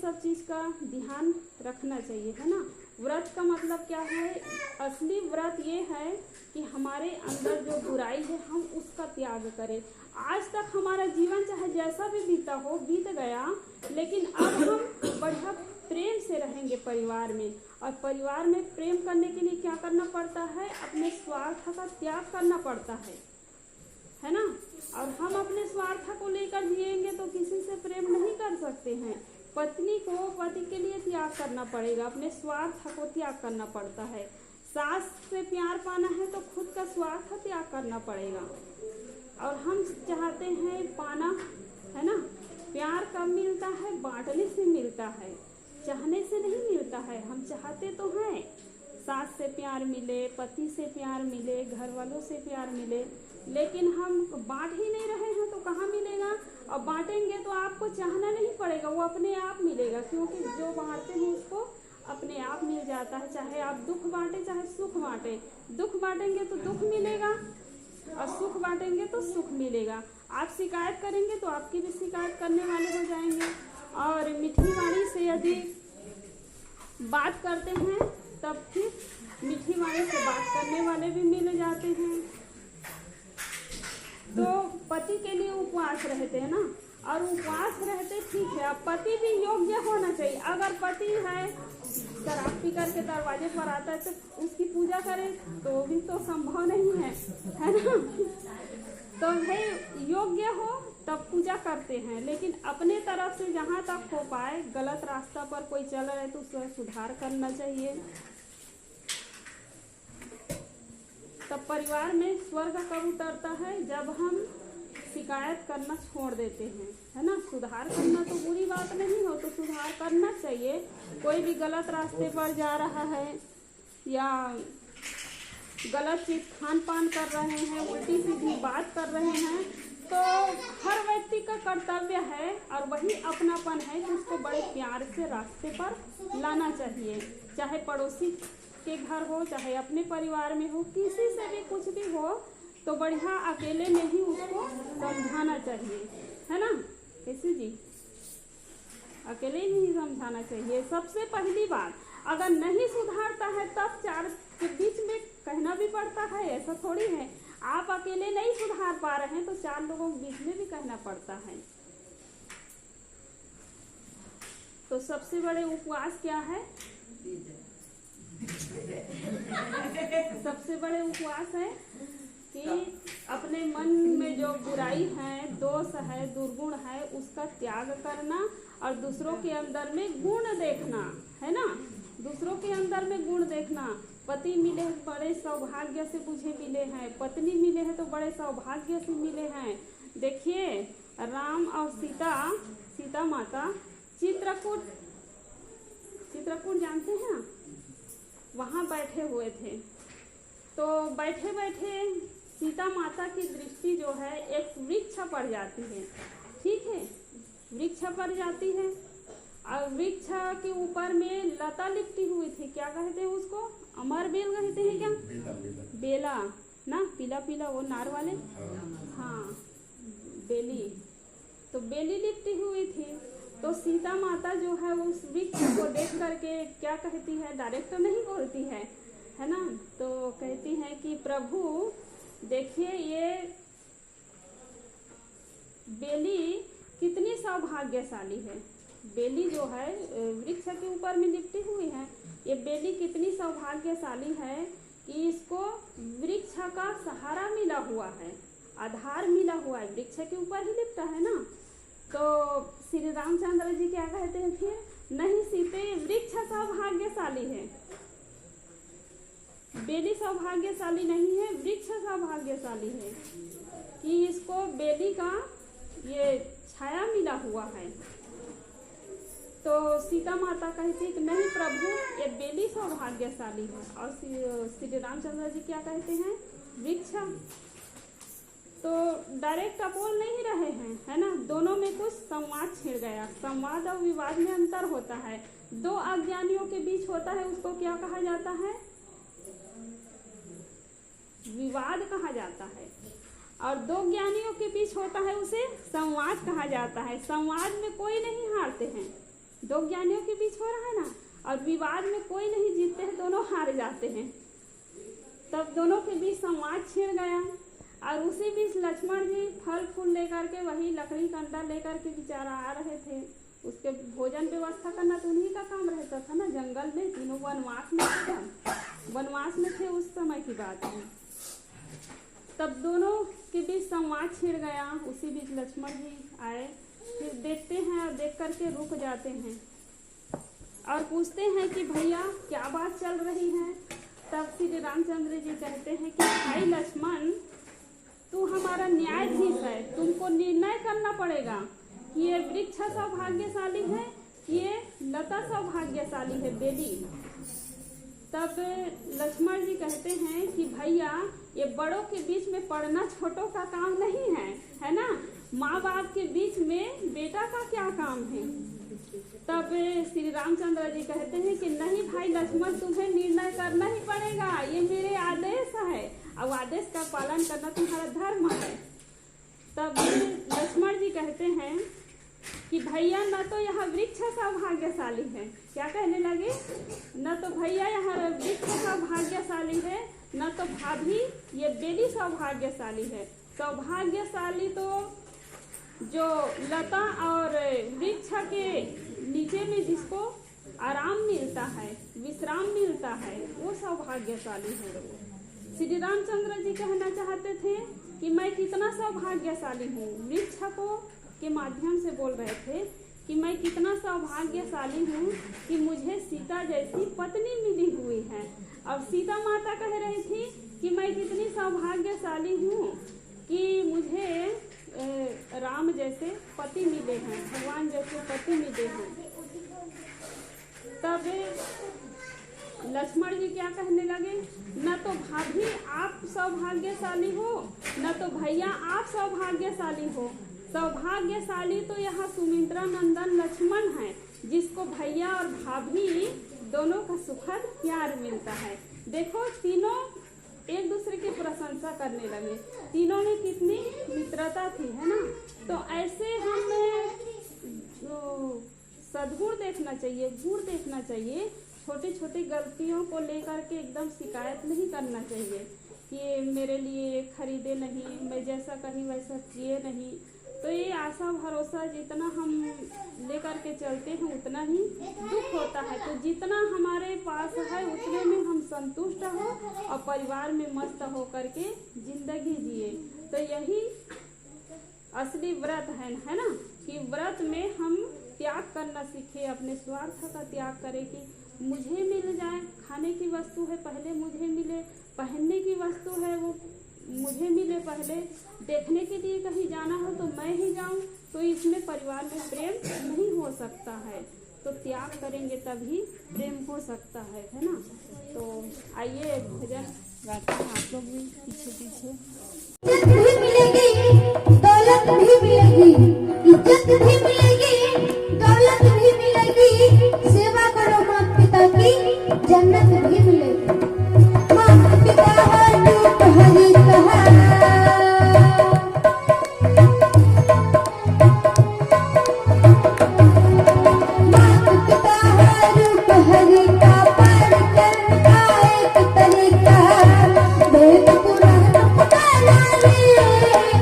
सब चीज का ध्यान रखना चाहिए, है ना। व्रत का मतलब क्या है? असली व्रत ये है कि हमारे अंदर जो बुराई है हम उसका त्याग करें। आज तक हमारा जीवन चाहे जैसा भी बीता हो, बीत गया, लेकिन अब हम बढ़िया प्रेम से रहेंगे परिवार में। और परिवार में प्रेम करने के लिए क्या करना पड़ता है? अपने स्वार्थ का त्याग करना पड़ता है ना। और हम अपने स्वार्थ को लेकर जिएंगे तो किसी से प्रेम नहीं कर सकते हैं। पत्नी को पति के लिए त्याग करना पड़ेगा, अपने स्वार्थ को त्याग करना पड़ता है। सास से प्यार पाना है तो खुद का स्वार्थ त्याग करना पड़ेगा। और हम चाहते हैं पाना, है ना। प्यार कब मिलता है? बांटने से मिलता है, चाहने से नहीं मिलता है। हम चाहते तो हैं सास से प्यार मिले, पति से प्यार मिले, घर वालों से प्यार मिले, लेकिन हम बांट ही नहीं रहे हैं तो कहाँ मिलेगा। और बांटेंगे तो आपको चाहना नहीं पड़ेगा, वो अपने आप मिलेगा, क्योंकि जो बांटते हैं उसको अपने आप मिल जाता है। चाहे आप दुख बांटे चाहे सुख बांटे, दुख बांटेंगे तो दुख मिलेगा और सुख बांटेंगे तो सुख मिलेगा। आप शिकायत करेंगे तो आपकी भी शिकायत करने वाले हो जाएंगे। और मीठी वाणी से यदि बात करते हैं तब फिर मीठी वाणी से बात करने वाले भी मिल जाते हैं। तो पति के लिए उपवास रहते हैं ना, और उपवास रहते ठीक है। अब पति भी योग्य होना चाहिए। अगर पति है शराब पी करके दरवाजे पर आता है तो उसकी पूजा करे तो भी तो संभव नहीं है ना। तो भाई योग्य हो तब पूजा करते हैं, लेकिन अपने तरफ से जहाँ तक हो पाए, गलत रास्ता पर कोई चल रहा है तो उसका सुधार करना चाहिए। तब परिवार में स्वर्ग कब उतरता है? जब हम शिकायत करना छोड़ देते हैं, है ना। सुधार करना तो बुरी बात नहीं हो, तो सुधार करना चाहिए। कोई भी गलत रास्ते पर जा रहा है या गलत चीज खान पान कर रहे हैं, उल्टी सीधी बात कर रहे हैं, तो हर व्यक्ति का कर्तव्य है और वही अपनापन है कि उसको बड़े प्यार से रास्ते पर लाना चाहिए। चाहे पड़ोसी के घर हो, चाहे अपने परिवार में हो, किसी से भी कुछ भी हो तो बढ़िया अकेले में ही उसको समझाना चाहिए, है ना। कैसे जी? अकेले ही समझाना चाहिए। सबसे पहली बात, अगर नहीं सुधारता है तब चार के बीच में कहना भी पड़ता है, ऐसा थोड़ी है। आप अकेले नहीं सुधार पा रहे हैं तो चार लोगों के बीच में भी कहना पड़ता है। तो सबसे बड़े उपवास क्या है? सबसे बड़े उपवास है कि अपने मन में जो बुराई है, दोष है, दुर्गुण है, उसका त्याग करना और दूसरों के अंदर में गुण देखना, है ना। दूसरों के अंदर में गुण देखना। पति मिले बड़े सौभाग्य से मुझे मिले हैं, पत्नी मिले हैं तो बड़े सौभाग्य से मिले हैं। देखिए राम और सीता माता चित्रकूट जानते हैं ना, वहाँ बैठे हुए थे। तो बैठे बैठे सीता माता की दृष्टि जो है एक वृक्ष पर जाती है, ठीक है। वृक्ष पर जाती है और वृक्ष के ऊपर में लता लिपटी हुई थी। क्या कहते हैं उसको? अमर बेल कहते हैं क्या? बेला ना, पीला पीला वो नार वाले, हाँ बेली। तो बेली लिपटी हुई थी। तो सीता माता जो है उस वृक्ष को देख करके क्या कहती है? डायरेक्ट तो नहीं बोलती है ना। तो कहती है कि प्रभु देखिए ये बेली कितनी सौभाग्यशाली है। बेली जो है वृक्ष के ऊपर में लिपटी हुई है, ये बेली कितनी सौभाग्यशाली है कि इसको वृक्ष का सहारा मिला हुआ है, आधार मिला हुआ है, वृक्ष के ऊपर ही लिपटा है ना। तो श्री रामचंद्र जी क्या कहते हैं फिर? नहीं सीते, वृक्ष सौभाग्यशाली है, बेली सौभाग्यशाली नहीं है, वृक्ष सौभाग्यशाली है कि इसको बेली का ये छाया मिला हुआ है। तो सीता माता कहती कि नहीं प्रभु ये बेली सौभाग्यशाली है। और श्री रामचंद्र जी क्या कहते हैं? वृक्ष। तो डायरेक्ट बोल नहीं रहे हैं, है ना। दोनों में कुछ संवाद छिड़ गया। संवाद और विवाद में अंतर होता है। दो अज्ञानियों के बीच होता है, उसको क्या कहा जाता है? विवाद कहा जाता है। और दो ज्ञानियों के बीच होता है, उसे संवाद कहा जाता है। संवाद में कोई नहीं हारते हैं, दो ज्ञानियों के बीच हो रहा है ना, और विवाद में कोई नहीं जीतते हैं, दोनों हार जाते हैं। तब दोनों के बीच संवाद छिड़ गया, और उसी बीच लक्ष्मण जी फल फूल लेकर के, वही लकड़ी कंडा लेकर के बेचारा आ रहे थे। उसके भोजन व्यवस्था करना तो उन्हीं का काम रहता था ना। जंगल में तीनों वनवास में थे, वनवास में थे, उस समय की बात है। तब दोनों के बीच संवाद छिड़ गया। उसी बीच लक्ष्मण जी आए, फिर देखते हैं और देख करके रुक जाते हैं और पूछते हैं कि भैया क्या बात चल रही है। तब श्री रामचंद्र जी कहते हैं कि भाई लक्ष्मण, तू हमारा न्यायाधीश है, तुमको निर्णय करना पड़ेगा कि ये वृक्ष सौभाग्यशाली है, ये लता सौभाग्यशाली है, बेली। तब लक्ष्मण जी कहते हैं कि भैया ये बड़ों के बीच में पड़ना छोटों का काम नहीं है, है ना। माँ बाप के बीच में बेटा का क्या काम है। तब श्री रामचंद्र जी कहते हैं कि नहीं भाई लक्ष्मण, तुम्हें निर्णय करना ही पड़ेगा, ये मेरे आदेश है, और आदेश का पालन करना तुम्हारा धर्म है। तब लक्ष्मण जी कहते हैं कि भैया न तो यह वृक्ष सौभाग्यशाली है, क्या कहने लगे, न तो भैया यह वृक्ष सौभाग्यशाली है, न तो भाभी ये बेली सौभाग्यशाली है। सौभाग्यशाली तो जो लता और वृक्ष के नीचे में जिसको आराम मिलता है, विश्राम मिलता है, वो सौभाग्यशाली है। श्री रामचंद्र जी कहना चाहते थे कि मैं कितना सौभाग्यशाली हूँ। वृक्ष को के माध्यम से बोल रहे थे कि मैं कितना सौभाग्यशाली हूँ कि मुझे सीता जैसी पत्नी मिली हुई है। अब सीता माता कह रही थी कि मैं कितनी सौभाग्यशाली हूँ कि मुझे राम जैसे पति मिले हैं, भगवान जैसे पति मिले हैं। तब लक्ष्मण जी क्या कहने लगे, न तो भाभी आप सौभाग्यशाली हो, न तो भैया आप सौभाग्यशाली हो। सौभाग्यशाली तो यहाँ सुमित्रा नंदन लक्ष्मण है, जिसको भैया और भाभी दोनों का सुखद प्यार मिलता है। देखो तीनों एक दूसरे की प्रशंसा करने लगे, तीनों में कितनी मित्रता थी, है ना। तो ऐसे हमें सद्गुण देखना चाहिए, गुण देखना चाहिए। छोटी छोटी गलतियों को लेकर के एकदम शिकायत नहीं करना चाहिए कि मेरे लिए खरीदे नहीं, मैं जैसा कहीं वैसा किए नहीं। तो ये आशा भरोसा जितना हम लेकर के चलते हैं उतना ही दुख होता है। तो जितना हमारे पास है उतने में हम संतुष्ट हो और परिवार में मस्त हो करके जिंदगी जिए। तो यही असली व्रत है ना, कि व्रत में हम त्याग करना सीखे, अपने स्वार्थ का त्याग करें कि मुझे मिल जाए, खाने की वस्तु है पहले मुझे मिले, पहनने की वस्तु है वो मुझे मिले पहले, देखने के लिए कहीं जाना हो तो मैं ही जाऊं। तो इसमें परिवार में प्रेम नहीं हो सकता है। तो त्याग करेंगे तभी प्रेम हो सकता है ना। तो आइए भजन गाते हैं आप लोग भी पीछे पीछे। इज्जत भी मिलेगी, दौलत भी मिलेगी, इज्जत भी मिलेगी, दौलत भी मिलेगी। सेवा करो माता पिता की, जन्नत भी मिलेगी। माता पिता है रूप हरि कहा, माता पिता है रूप हरि का, पढ़कर आए एक तरीका। वेद पुराण पुकारा रे,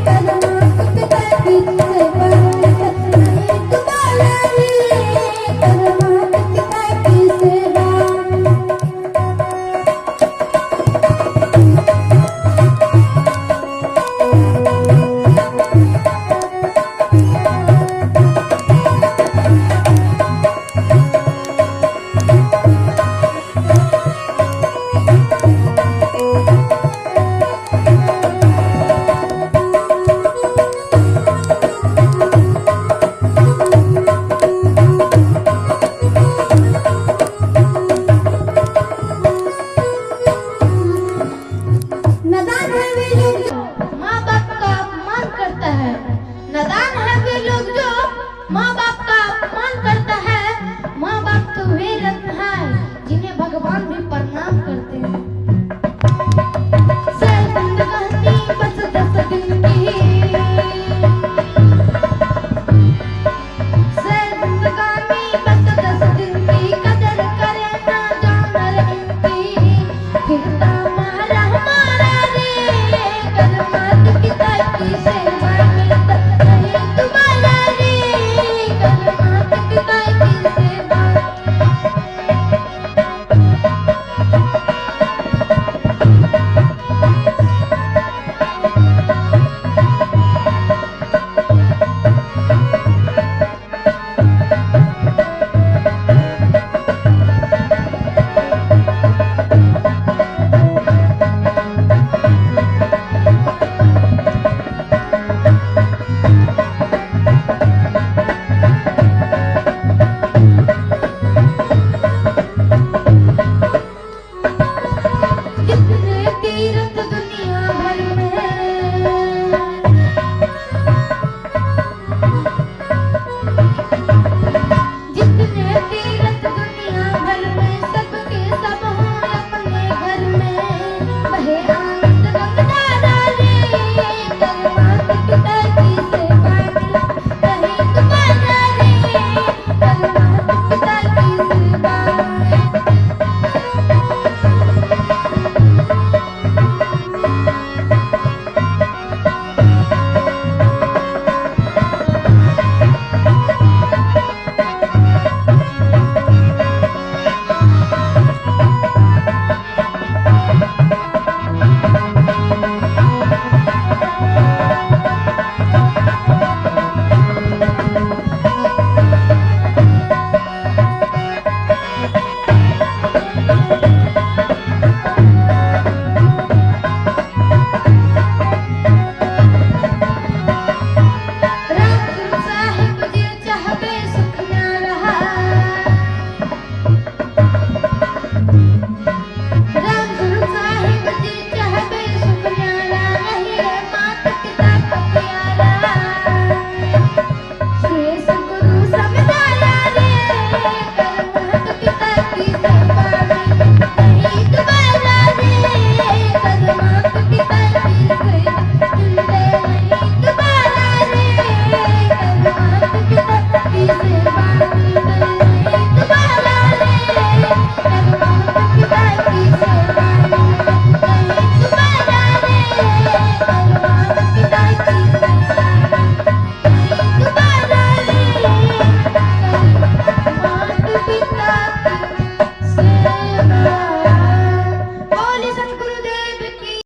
कर माता पिता की सेवा, एक बाला रे, कर माता पिता की सेवा। नादान है वे लोग जो माँ बाप का अपमान करता है। नादान है वे लोग जो माँ बाप